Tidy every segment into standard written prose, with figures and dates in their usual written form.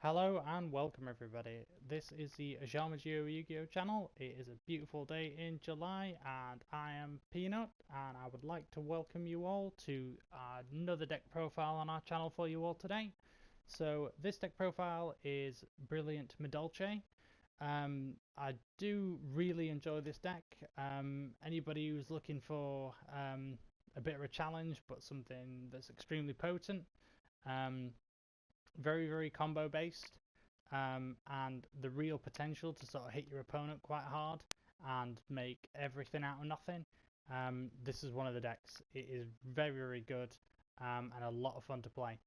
Hello and welcome everybody. This is the YuGiOh channel. It is a beautiful day in July and I am Peanut and I would like to welcome you all to another deck profile on our channel for you all today. So this deck profile is brilliant Madolche. I do really enjoy this deck. Anybody who's looking for a bit of a challenge but something that's extremely potent. Very combo based, and the real potential to sort of hit your opponent quite hard and make everything out of nothing. This is one of the decks. It is very good, and a lot of fun to play.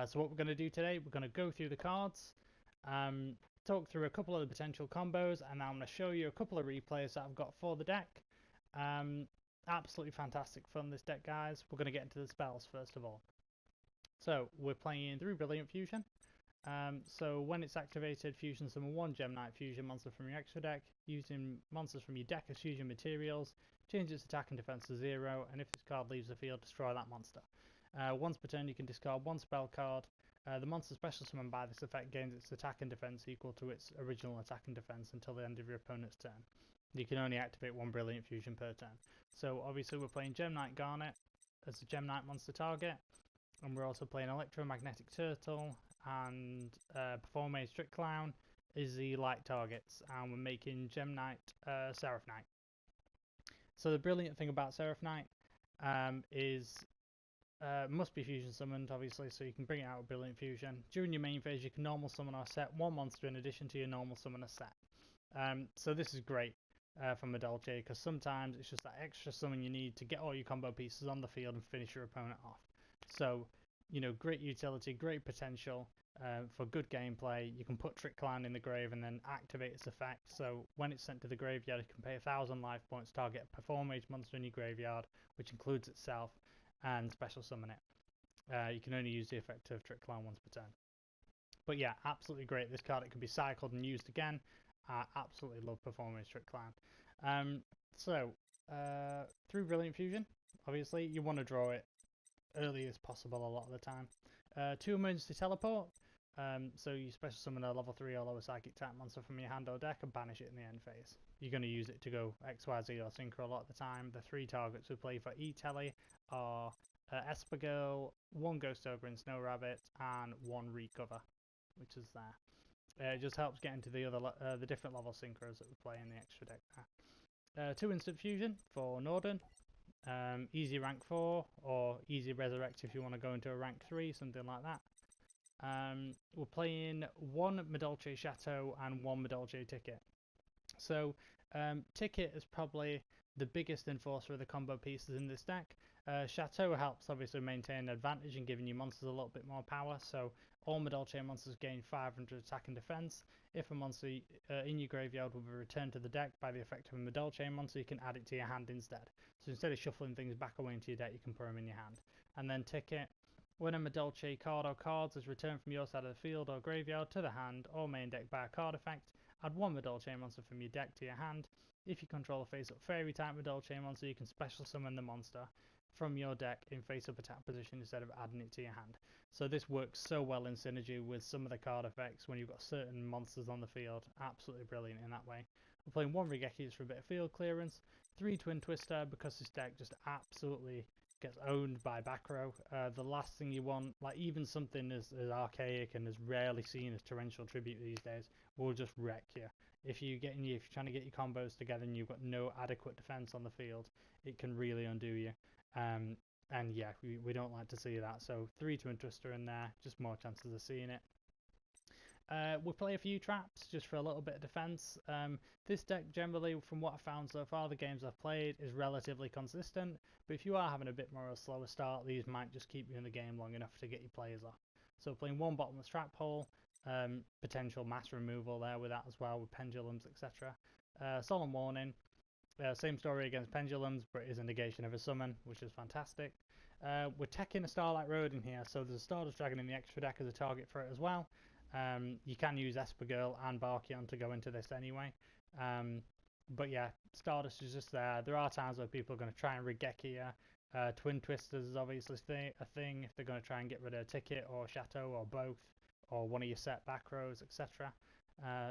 So what we're going to do today, we're going to go through the cards, talk through a couple of the potential combos, and I'm going to show you a couple of replays that I've got for the deck. Absolutely fantastic fun, this deck, guys. We're going to get into the spells first of all. So we're playing through Brilliant Fusion. So when it's activated, fusion summon one Gem Knight fusion monster from your extra deck, using monsters from your deck as fusion materials, change its attack and defense to 0, and if this card leaves the field, destroy that monster. Once per turn, you can discard one spell card. The monster special summoned by this effect gains its attack and defense equal to its original attack and defense until the end of your opponent's turn. You can only activate one Brilliant Fusion per turn. So obviously we're playing Gem Knight Garnet as the Gem Knight monster target. And we're also playing Electromagnetic Turtle and Performage Trick Clown is the light targets, and we're making Gem Knight Seraph Knight. So the brilliant thing about Seraph Knight is must be fusion summoned, obviously, so you can bring it out with Brilliant Fusion. During your main phase, you can normal summon or set one monster in addition to your normal summoner set. So this is great for Madolche, because sometimes it's just that extra summon you need to get all your combo pieces on the field and finish your opponent off. So, you know, great utility, great potential for good gameplay. You can put Trick Clown in the grave and then activate its effect. So when it's sent to the graveyard, you can pay 1,000 life points, target a Performage monster in your graveyard, which includes itself, and special summon it. You can only use the effect of Trick Clown once per turn. But yeah, absolutely great. This card, it can be cycled and used again. I absolutely love Performance Trick Clown. Through Brilliant Fusion, obviously, you want to draw it early as possible a lot of the time. 2 emergency teleport. So you special summon a level 3 or lower psychic type monster from your hand or deck and banish it in the end phase. You're going to use it to go XYZ or Synchro a lot of the time. The 3 targets we play for E-Telly are Esper Girl, 1 Ghost Ogre and Snow Rabbit, and 1 Recover, which is there. It just helps get into the other the different level synchros that we play in the extra deck there. 2 instant fusion for Norden. Easy rank 4 or easy resurrect if you want to go into a rank 3, something like that. We're playing 1 Madolche Chateau and 1 Madolche Ticket. So Ticket is probably the biggest enforcer of the combo pieces in this deck. Chateau helps obviously maintain advantage and giving you monsters a little bit more power, so all Madolche monsters gain 500 attack and defense. If a monster in your graveyard will be returned to the deck by the effect of a Madolche monster, you can add it to your hand instead. So instead of shuffling things back away into your deck, you can put them in your hand. And then Ticket, when a Madolche card or cards is returned from your side of the field or graveyard to the hand or main deck by a card effect, add 1 Madolche monster from your deck to your hand. If you control a face-up fairy type Madolche monster, you can special summon the monster from your deck in face-up attack position instead of adding it to your hand. So this works so well in synergy with some of the card effects when you've got certain monsters on the field. Absolutely brilliant in that way. We're playing 1 Regeki for a bit of field clearance, 3 Twin Twister because this deck just absolutely gets owned by backrow. The last thing you want, like even something as archaic and as rarely seen as Torrential Tribute these days, will just wreck you. If you're trying to get your combos together and you've got no adequate defense on the field, it can really undo you. And yeah, we don't like to see that. So 3 Twin Twister in there, just more chances of seeing it. We'll play a few traps just for a little bit of defense. This deck generally, from what I've found so far, the games I've played, is relatively consistent. But if you are having a bit more of a slower start, these might just keep you in the game long enough to get your players off. So playing 1 bottomless trap hole, potential mass removal there with that as well, with pendulums, etc. Solemn Warning, same story against pendulums, but it is a negation of a summon, which is fantastic. We're teching a Starlight Road in here, so there's a Stardust Dragon in the extra deck as a target for it as well. You can use Esper Girl and Barkion to go into this anyway. But yeah, Stardust is just there. There are times where people are going to try and Regeki here. Twin Twisters is obviously a thing if they're going to try and get rid of Ticket or Chateau or both, or one of your set back rows, etc.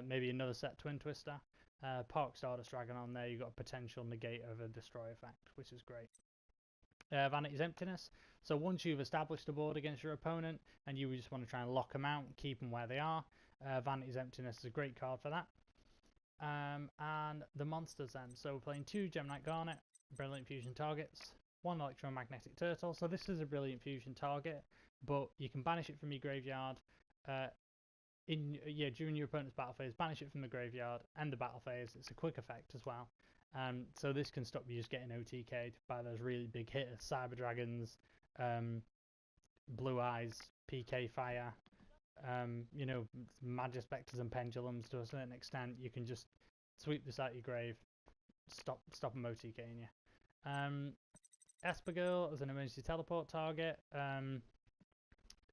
Maybe another set Twin Twister. Park Stardust Dragon on there, you've got a potential negate of a destroy effect, which is great. Vanity's Emptiness. So once you've established a board against your opponent and you just want to try and lock them out, keep them where they are, Vanity's Emptiness is a great card for that. And the monsters then. So we're playing 2 Gemnite Garnet, Brilliant Fusion targets, 1 Electromagnetic Turtle. So this is a Brilliant Fusion target, but you can banish it from your graveyard during your opponent's battle phase, banish it from the graveyard, end the battle phase. It's a quick effect as well. So this can stop you just getting OTK'd by those really big hitters, Cyber Dragons, Blue Eyes, PK Fire, you know, Magic Spectres and Pendulums to a certain extent. You can just sweep this out your grave, stop them OTKing you. Esper Girl as an emergency teleport target,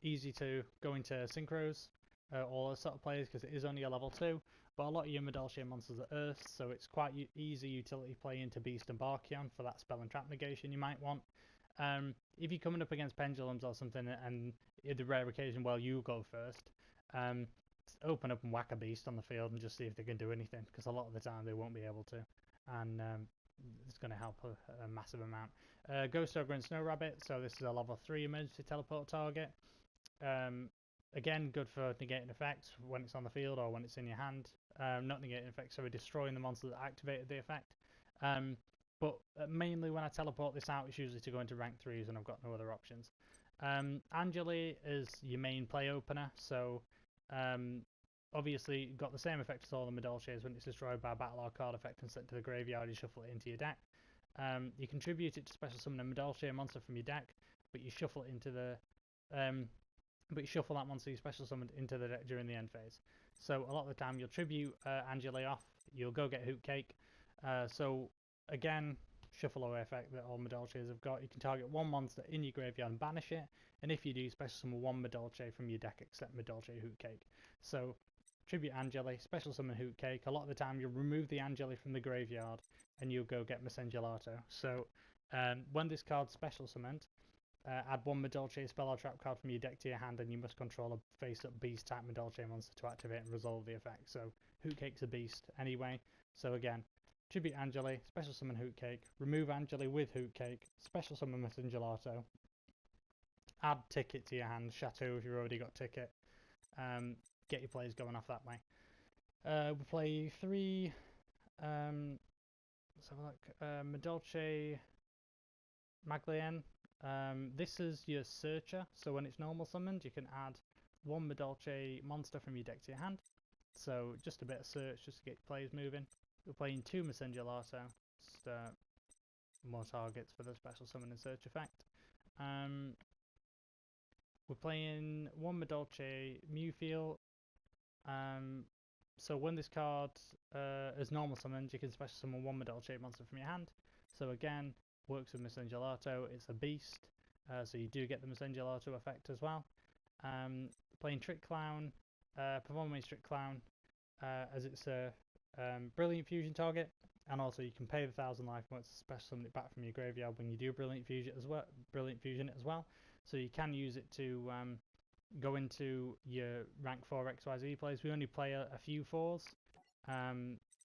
easy to go into synchros, all those sort of players, because it is only a level 2. But a lot of your Madolche monsters are Earth, so it's quite easy utility play into Beast and Barkion for that spell and trap negation you might want. If you're coming up against Pendulums or something, and in the rare occasion, well, you go first, open up and whack a Beast on the field and just see if they can do anything, because a lot of the time they won't be able to, and it's going to help a massive amount. Ghost Ogre and Snow Rabbit, so this is a level 3 emergency teleport target. Again, good for negating effects when it's on the field or when it's in your hand. Not negating effects, so we're destroying the monster that activated the effect. But mainly when I teleport this out, it's usually to go into rank 3s and I've got no other options. Angeli is your main play opener, so obviously you've got the same effect as all the Madolches. When it's destroyed by a battle or card effect and sent to the graveyard, you shuffle it into your deck. You contribute it to special summon a Madolche monster from your deck, but you shuffle it into the but you shuffle that monster you special summoned into the deck during the end phase. So a lot of the time you'll tribute Angeli off, you'll go get Hoot Cake. So again, shuffle away effect that all Madolches have got. You can target one monster in your graveyard and banish it, and if you do, special summon one Madolche from your deck except Madolche Hoot Cake. So tribute Angeli, special summon Hoot Cake. A lot of the time you'll remove the Angeli from the graveyard and you'll go get Mesengelato. So when this card's special summoned, add one Madolche spell or trap card from your deck to your hand, and you must control a face-up beast type Madolche monster to activate and resolve the effect. So Hoot Cake's a beast anyway. So again, tribute Angeli, special summon Hoot Cake, remove Angeli with Hoot Cake, special summon Mesengelato, add Ticket to your hand, Chateau if you've already got Ticket. Get your plays going off that way. We play 3. Let's have a look. Madolche Maglien. This is your searcher, so when it's normal summoned you can add one Madolche monster from your deck to your hand, so just a bit of search just to get your plays moving. We're playing 2 Mesengelato, just more targets for the special summon and search effect. We're playing 1 Madolche Mewfield, so when this card is normal summoned you can special summon 1 Madolche monster from your hand, so again works with Mesengelato. It's a beast, so you do get the Mesengelato effect as well. Playing Trick Clown, performing Trick Clown, as it's a Brilliant Fusion target, and also you can pay the 1000 life points to special summon it back from your graveyard when you do Brilliant Fusion as well. So you can use it to go into your rank 4 XYZ plays. We only play a few 4s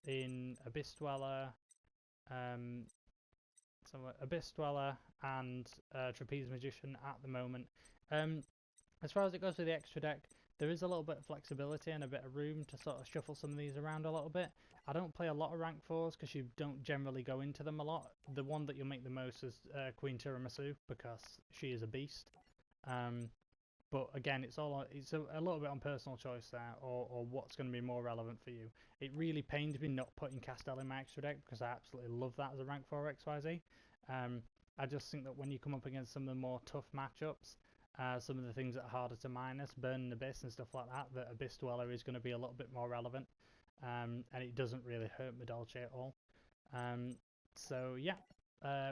in Abyss Dweller, Abyss Dweller and Trapeze Magician at the moment. As far as it goes with the extra deck, there is a little bit of flexibility and a bit of room to sort of shuffle some of these around a little bit. I don't play a lot of rank 4s because you don't generally go into them a lot. The one that you'll make the most is Queen Tiramisu, because she is a beast. But again, it's a little bit on personal choice there, or what's going to be more relevant for you. It really pains me not putting Castell in my extra deck because I absolutely love that as a rank 4 XYZ. I just think that when you come up against some of the more tough matchups, some of the things that are harder to minus, Burning Abyss and stuff like that, that Abyss Dweller is going to be a little bit more relevant, and it doesn't really hurt Madolche at all. So yeah.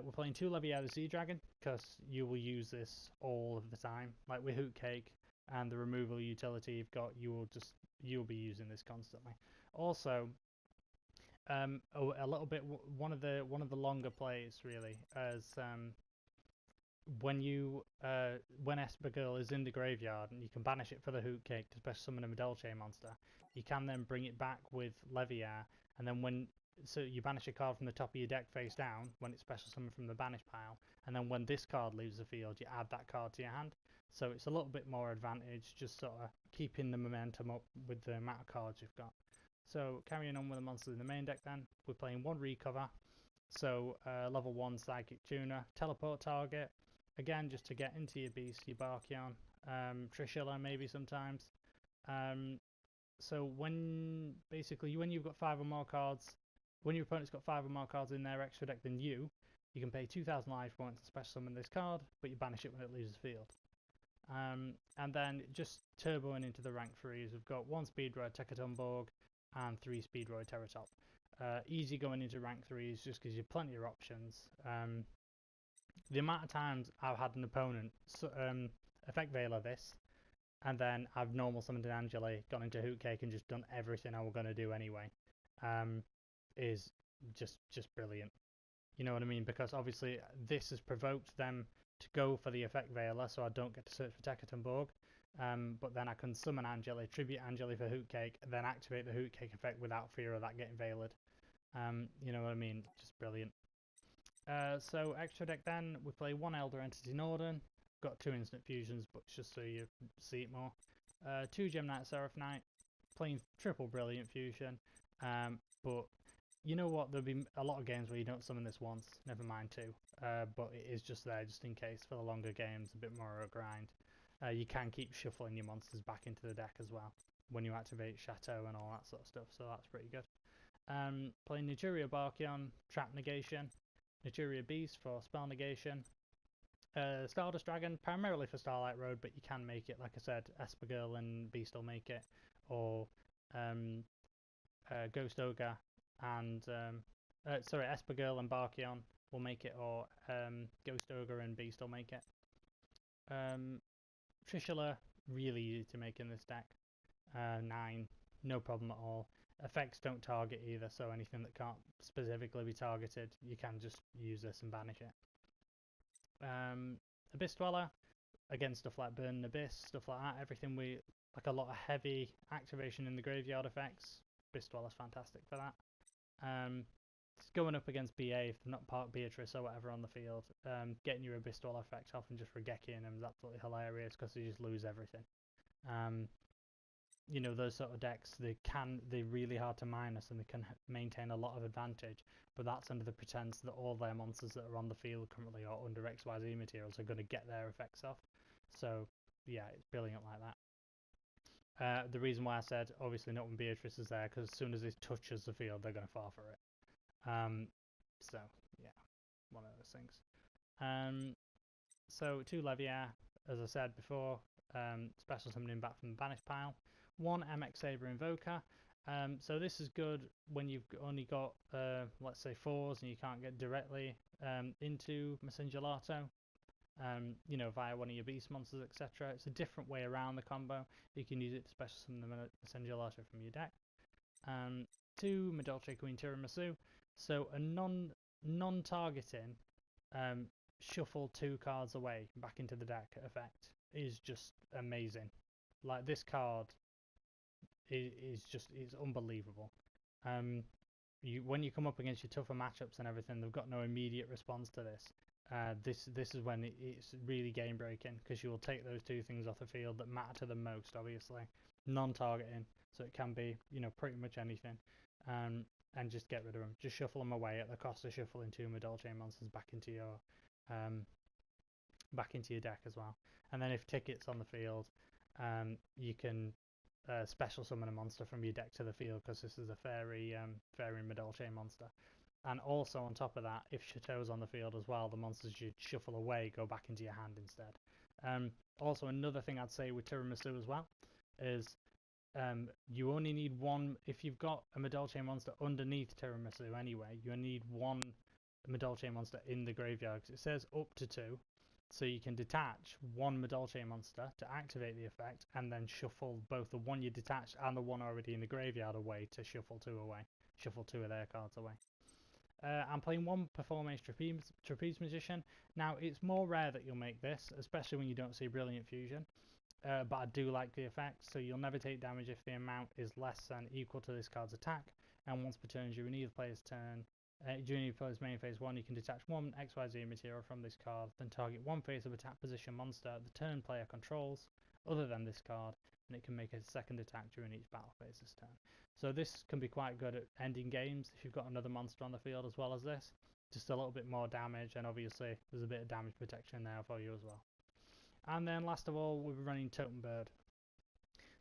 We're playing 2 Leviathan Sea Dragon because you will use this all of the time. Like with Hoot Cake and the removal utility you've got, you'll be using this constantly. Also, a little bit one of the longer plays really, as when Esper Girl is in the graveyard and you can banish it for the Hoot Cake to special summon a Madolche monster, you can then bring it back with Leviar, and then so you banish a card from the top of your deck face down when it's special summoned from the banish pile, and then when this card leaves the field, you add that card to your hand. So it's a little bit more advantage, just sort of keeping the momentum up with the amount of cards you've got. So carrying on with the monsters in the main deck then, we're playing one Recover. So level 1 Psychic Tuner, teleport target, again just to get into your beast, your Barkion, Trishula maybe sometimes. So when you've got 5 or more cards, when your opponent's got 5 or more cards in their extra deck than you can pay 2,000 life points to special summon this card, but you banish it when it leaves the field. And then just turboing into the rank 3s, we've got 1 Speedroid Tekatumborg and 3 Speedroid Terratop. Easy going into rank 3s just because you have plenty of options. The amount of times I've had an opponent Effect Veiler this, and then I've normal summoned an Angeli, gone into Hoot Cake and just done everything I was going to do anyway, is just brilliant. You know what I mean? Because obviously this has provoked them to go for the Effect Veiler, so I don't get to search for Tekatumborg. But then I can summon Angeli, tribute Angeli for Hoot Cake, then activate the Hoot Cake effect without fear of that getting veiled. You know what I mean? Just brilliant. So extra deck then, we play 1 Elder Entity Norden. Got 2 instant fusions, but just so you see it more. 2 Gem Knight Seraph Knight, playing triple brilliant fusion. But you know what? There'll be a lot of games where you don't summon this once, never mind 2. But it is just there just in case for the longer games, a bit more of a grind. You can keep shuffling your monsters back into the deck as well when you activate Chateau and all that sort of stuff, so that's pretty good. Playing Naturia Barkion, Trap Negation, Naturia Beast for Spell Negation, Stardust Dragon, primarily for Starlight Road, but you can make it, like I said, Esper Girl and Beast will make it, or Ghost Ogre and Esper Girl and Barkion will make it, or Ghost Ogre and Beast will make it. Trishula, really easy to make in this deck. 9, no problem at all. Effects don't target either, so anything that can't specifically be targeted, you can just use this and banish it. Abyss Dweller, again, stuff like Burn and Abyss, stuff like that, everything like a lot of heavy activation in the graveyard effects. Abyss Dweller's fantastic for that. It's going up against BA if they're not Park Beatrice or whatever on the field. Getting your Abyss Dweller effect off and just Regecking them is absolutely hilarious because you just lose everything. You know, those sort of decks, they're really hard to minus and they can maintain a lot of advantage, but that's under the pretense that all their monsters that are on the field currently or under XYZ materials are going to get their effects off. So yeah, it's brilliant like that. The reason why I said obviously not when Beatrice is there, because as soon as it touches the field, they're going to fall for it. So yeah, one of those things. So 2 Leviar, as I said before, special summoning back from the banish pile. 1 MX Saber Invoker. So this is good when you've only got let's say 4s and you can't get directly into Messengelato, you know, via one of your beast monsters, etc. It's a different way around the combo. You can use it to special summon the Messengelato from your deck. 2 Madolche Queen Tiramisu. So a non-targeting shuffle 2 cards away back into the deck effect is just amazing. Like, this card is unbelievable. When you come up against your tougher matchups and everything, they've got no immediate response to this. This is when it's really game breaking, because you will take those 2 things off the field that matter to them most, obviously. Non-targeting, so it can be, you know, pretty much anything. And just get rid of them. Just shuffle them away at the cost of shuffling 2 Madolche monsters back into your deck as well. And then if Ticket's on the field, you can special summon a monster from your deck to the field, because this is a fairy Madolche monster. And also on top of that, if Chateau's on the field as well, the monsters you shuffle away go back into your hand instead. Also, another thing I'd say with Tiramisu as well is you only need 1. If you've got a Madolche monster underneath Tiramisu anyway, you need 1 Madolche monster in the graveyard, because it says up to 2, so you can detach 1 Madolche monster to activate the effect and then shuffle both the one you detached and the one already in the graveyard away to shuffle 2 away, shuffle 2 of their cards away. I'm playing one performance trapeze magician. Now, it's more rare that you'll make this, especially when you don't see brilliant fusion. But I do like the effect, so you'll never take damage if the amount is less than equal to this card's attack. And once per turn during either player's turn, during either player's main phase 1, you can detach one XYZ material from this card, then target one face of attack position monster the turn player controls, other than this card, and it can make a second attack during each battle phase this turn. So this can be quite good at ending games if you've got another monster on the field as well as this. Just a little bit more damage, and obviously there's a bit of damage protection there for you as well. And then last of all, we're running Totem Bird.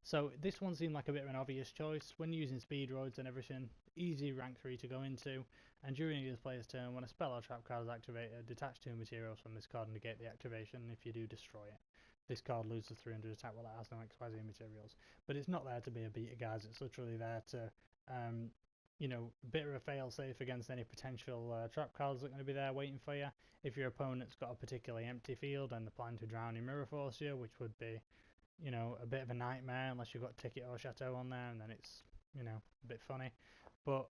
So this one seemed like a bit of an obvious choice. When using speedroids and everything, easy rank 3 to go into, and during either player's turn, when a spell or trap card is activated, detach 2 materials from this card and negate the activation. If you do, destroy it. This card loses 300 attack while it has no XYZ materials. But it's not there to be a beater, guys. It's literally there to, you know, bit of a fail-safe against any potential trap cards that are going to be there waiting for you. If your opponent's got a particularly empty field and they're planning to Drowning Mirror Force you, which would be, you know, a bit of a nightmare unless you've got Ticket or Chateau on there, and then it's, you know, a bit funny. But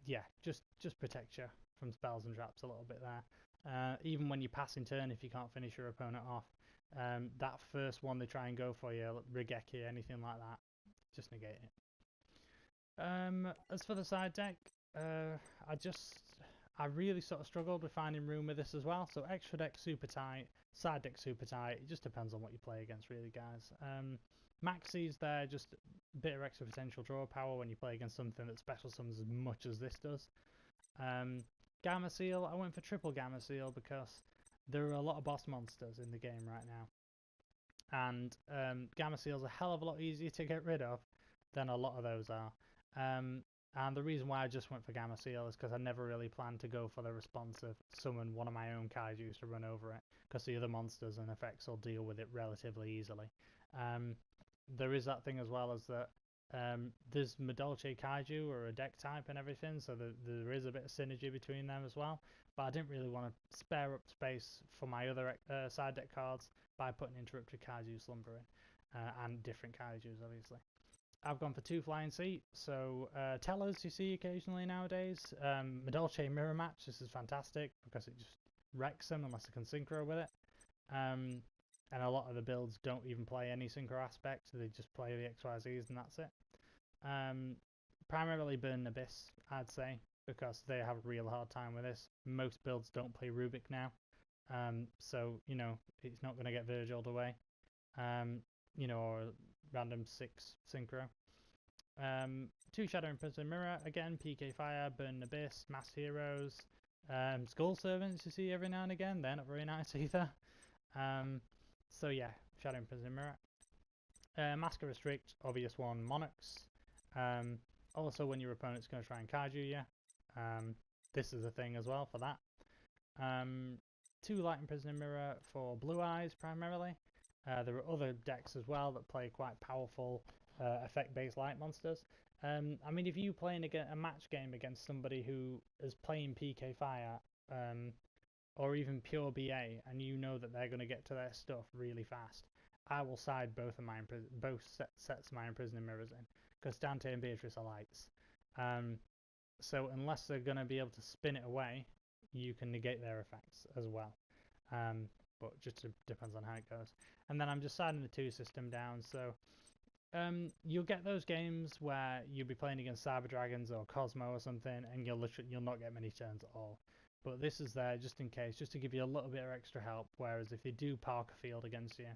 yeah, just protect you from spells and traps a little bit there. Even when you pass in turn, if you can't finish your opponent off, that first one they try and go for you, Rigeki, anything like that, just negate it. As for the side deck, I really sort of struggled with finding room with this as well. So extra deck super tight, side deck super tight. It just depends on what you play against, really, guys. Maxie's there, just a bit of extra potential draw power when you play against something that special summons as much as this does. Gamma Seal, I went for triple Gamma Seal because there are a lot of boss monsters in the game right now. And Gamma Seal's a hell of a lot easier to get rid of than a lot of those are. And the reason why I just went for Gamma Seal is because I never really planned to go for the responsive summon one of my own kaijus to run over it, because the other monsters and effects will deal with it relatively easily. There is that thing as well as that there's Madolche kaiju or a deck type and everything, so there is a bit of synergy between them as well. But I didn't really want to spare up space for my other side deck cards by putting Interrupted Kaiju Slumbering and different kaijus, obviously. I've gone for 2 Flying Seat, so Tellers you see occasionally nowadays. Madolche Mirror Match, this is fantastic because it just wrecks them unless they can synchro with it. And a lot of the builds don't even play any synchro aspect, they just play the XYZs and that's it. Primarily Burn Abyss, I'd say, because they have a real hard time with this. Most builds don't play Rubik now, so, you know, it's not going to get Virgiled away. You know, or random 6 synchro. 2 Shadow Imprisoned Mirror, again, PK Fire, Burn Abyss, Mass Heroes, Skull Servants you see every now and again, they're not very nice either. So yeah, Shadow Imprisoned Mirror. Masker Restrict, obvious one, Monarchs. Also when your opponent's going to try and kaiju you, this is a thing as well for that. 2 Light Imprisoned Mirror for Blue Eyes primarily. There are other decks as well that play quite powerful effect-based light monsters. I mean, if you playing a match game against somebody who is playing PK Fire or even pure BA, and you know that they're going to get to their stuff really fast, I will side both sets of my Imprisoned Mirrors in, because Dante and Beatrice are lights. So unless they're going to be able to spin it away, you can negate their effects as well. But just depends on how it goes. And then I'm just siding the 2 system down, so you'll get those games where you'll be playing against Cyber Dragons or Cosmo or something, and you'll not get many turns at all. But this is there just in case, just to give you a little bit of extra help. Whereas if they do park a field against you,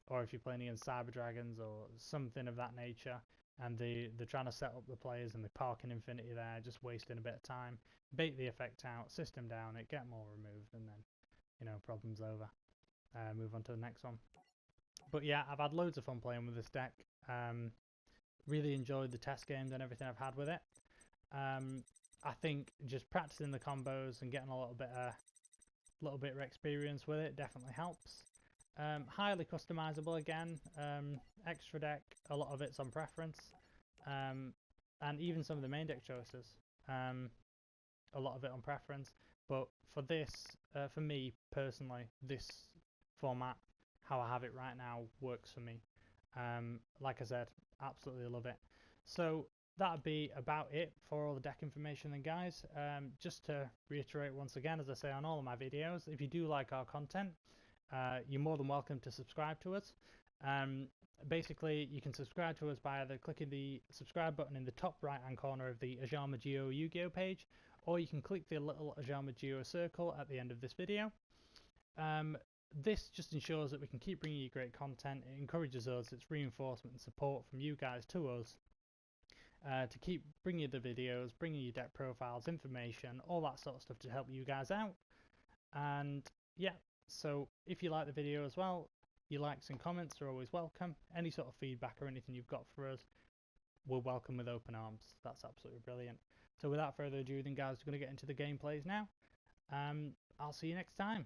or if you're playing against Cyber Dragons or something of that nature, and they're trying to set up the players and they're parking Infinity there, just wasting a bit of time, bait the effect out, system down it, get more removed, and then, you know, problem's over. Move on to the next one. But yeah, I've had loads of fun playing with this deck. Really enjoyed the test games and everything I've had with it. I think just practicing the combos and getting a little bit of experience with it definitely helps. Highly customizable again. Extra deck, a lot of it's on preference, and even some of the main deck choices, a lot of it on preference. But for this, for me personally, this format, how I have it right now, works for me. Like I said, absolutely love it. So that'd be about it for all the deck information then, guys. Just to reiterate once again, as I say on all of my videos, if you do like our content, you're more than welcome to subscribe to us. Basically, you can subscribe to us by either clicking the subscribe button in the top right hand corner of the YuGiOh YuGiOh page, or you can click the little YuGiOh circle at the end of this video. This just ensures that we can keep bringing you great content. It encourages us, it's reinforcement and support from you guys to us, to keep bringing you the videos, bringing you deck profiles, information, all that sort of stuff to help you guys out. And yeah, so if you like the video as well, your likes and comments are always welcome. Any sort of feedback or anything you've got for us, we're welcome with open arms. That's absolutely brilliant. So without further ado then, guys, we're going to get into the gameplays now. I'll see you next time.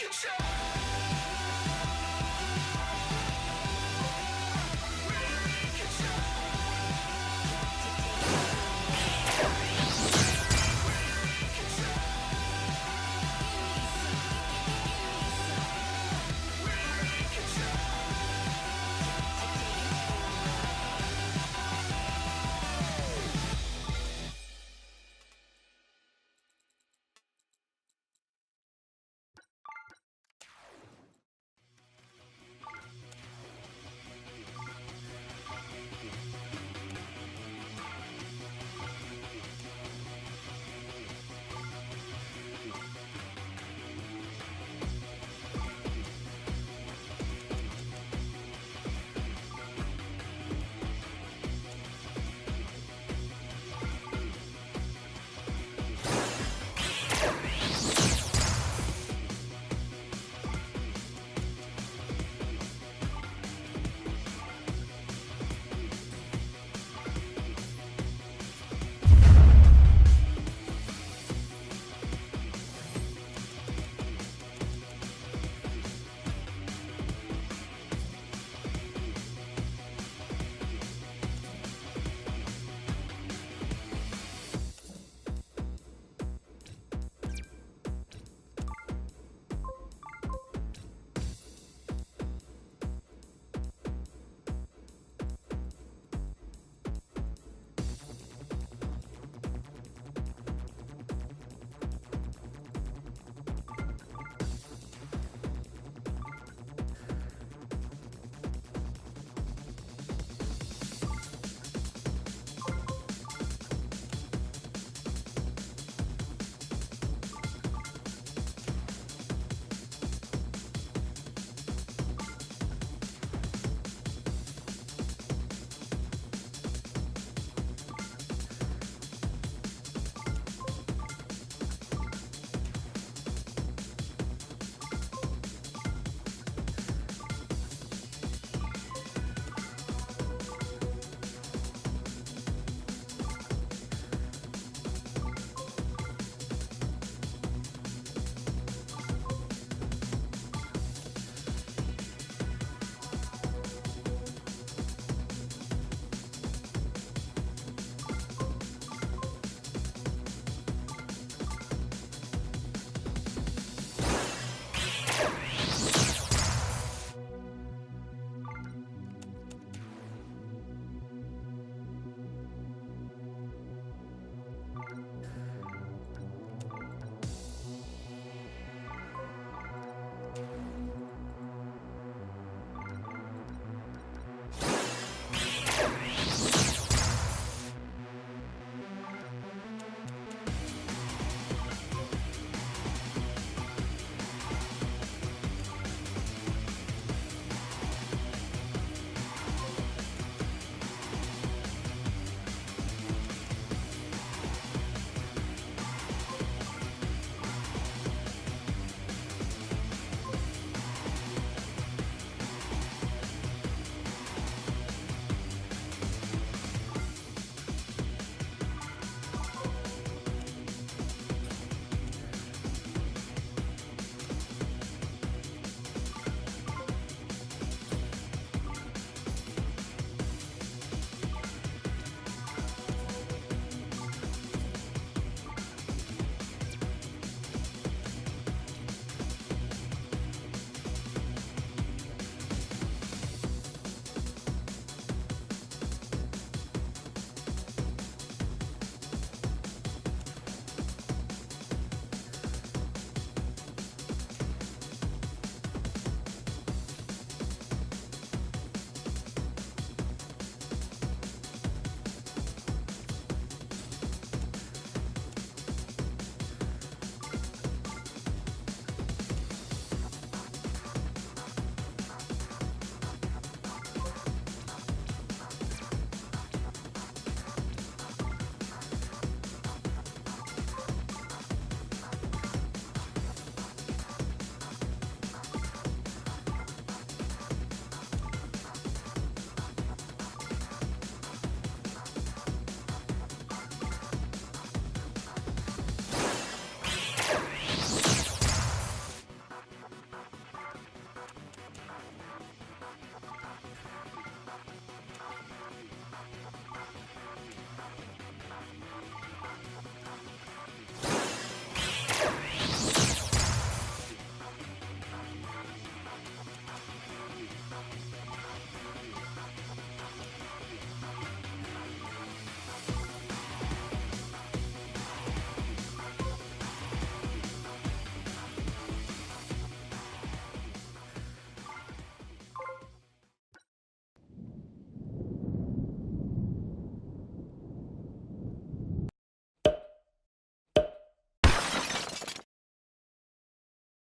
control.